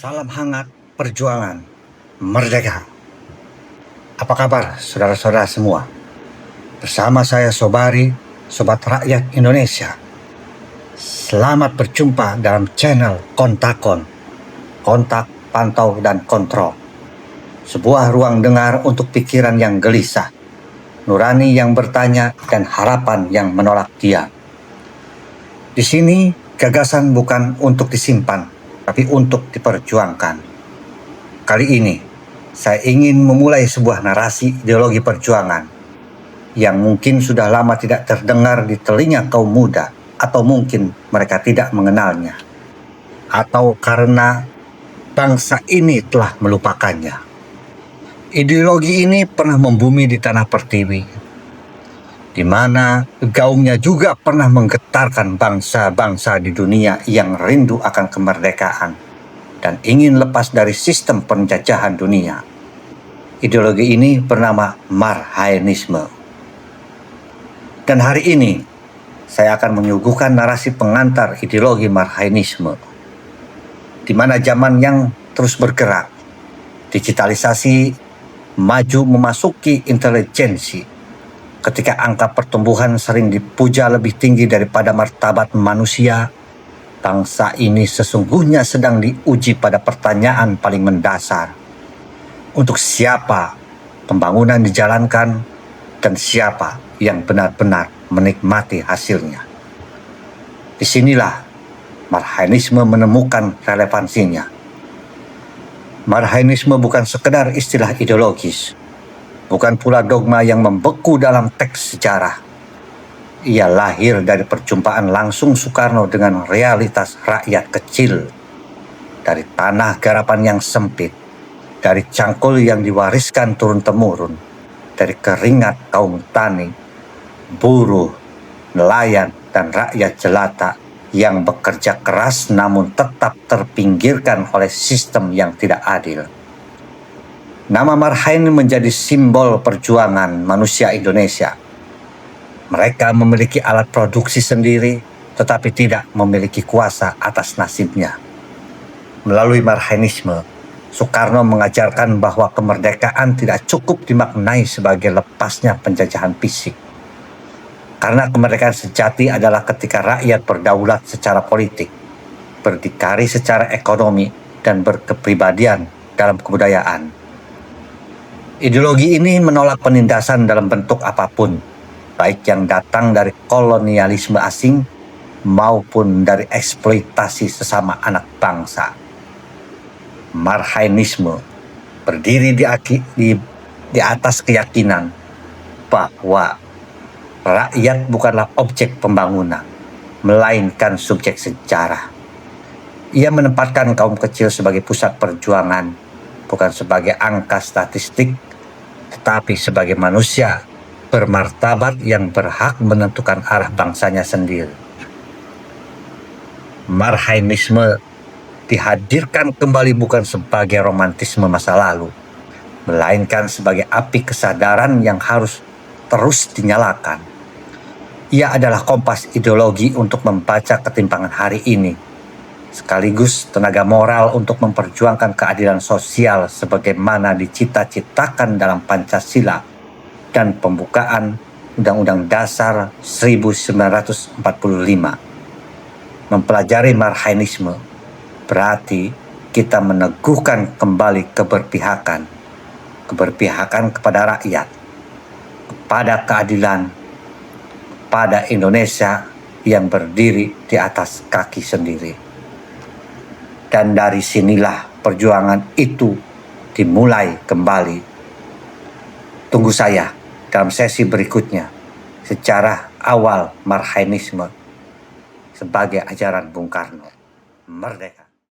Salam hangat perjuangan merdeka. Apa kabar saudara-saudara semua? Bersama saya Sobari, Sobat Rakyat Indonesia. Selamat berjumpa dalam channel Kontakon, Kontak, Pantau, dan Kontrol. Sebuah ruang dengar untuk pikiran yang gelisah, nurani yang bertanya, dan harapan yang menolak diam. Di sini gagasan bukan untuk disimpan, tapi untuk diperjuangkan. Kali ini, saya ingin memulai sebuah narasi ideologi perjuangan yang mungkin sudah lama tidak terdengar di telinga kaum muda, atau mungkin mereka tidak mengenalnya, atau karena bangsa ini telah melupakannya. Ideologi ini pernah membumi di tanah pertiwi, di mana gaungnya juga pernah menggetarkan bangsa-bangsa di dunia yang rindu akan kemerdekaan dan ingin lepas dari sistem penjajahan dunia. Ideologi ini bernama Marhaenisme. Dan hari ini, saya akan menyuguhkan narasi pengantar ideologi Marhaenisme, di mana zaman yang terus bergerak, digitalisasi maju memasuki intelijensi, ketika angka pertumbuhan sering dipuja lebih tinggi daripada martabat manusia, bangsa ini sesungguhnya sedang diuji pada pertanyaan paling mendasar. Untuk siapa pembangunan dijalankan dan siapa yang benar-benar menikmati hasilnya. Disinilah Marhaenisme menemukan relevansinya. Marhaenisme bukan sekedar istilah ideologis, bukan pula dogma yang membeku dalam teks sejarah. Ia lahir dari perjumpaan langsung Soekarno dengan realitas rakyat kecil, dari tanah garapan yang sempit, dari cangkul yang diwariskan turun-temurun, dari keringat kaum tani, buruh, nelayan, dan rakyat jelata yang bekerja keras namun tetap terpinggirkan oleh sistem yang tidak adil. Nama Marhaen menjadi simbol perjuangan manusia Indonesia. Mereka memiliki alat produksi sendiri, tetapi tidak memiliki kuasa atas nasibnya. Melalui Marhaenisme, Soekarno mengajarkan bahwa kemerdekaan tidak cukup dimaknai sebagai lepasnya penjajahan fisik. Karena kemerdekaan sejati adalah ketika rakyat berdaulat secara politik, berdikari secara ekonomi, dan berkepribadian dalam kebudayaan. Ideologi ini menolak penindasan dalam bentuk apapun, baik yang datang dari kolonialisme asing maupun dari eksploitasi sesama anak bangsa. Marhaenisme berdiri di atas keyakinan bahwa rakyat bukanlah objek pembangunan, melainkan subjek sejarah. Ia menempatkan kaum kecil sebagai pusat perjuangan, bukan sebagai angka statistik, tetapi sebagai manusia bermartabat yang berhak menentukan arah bangsanya sendiri. Marhaenisme dihadirkan kembali bukan sebagai romantisme masa lalu, melainkan sebagai api kesadaran yang harus terus dinyalakan. Ia adalah kompas ideologi untuk membaca ketimpangan hari ini, sekaligus tenaga moral untuk memperjuangkan keadilan sosial sebagaimana dicita-citakan dalam Pancasila dan pembukaan Undang-Undang Dasar 1945. Mempelajari Marhaenisme berarti kita meneguhkan kembali keberpihakan kepada rakyat, kepada keadilan, pada Indonesia yang berdiri di atas kaki sendiri. Dan dari sinilah perjuangan itu dimulai kembali. Tunggu saya dalam sesi berikutnya, sejarah awal Marhaenisme sebagai ajaran Bung Karno. Merdeka.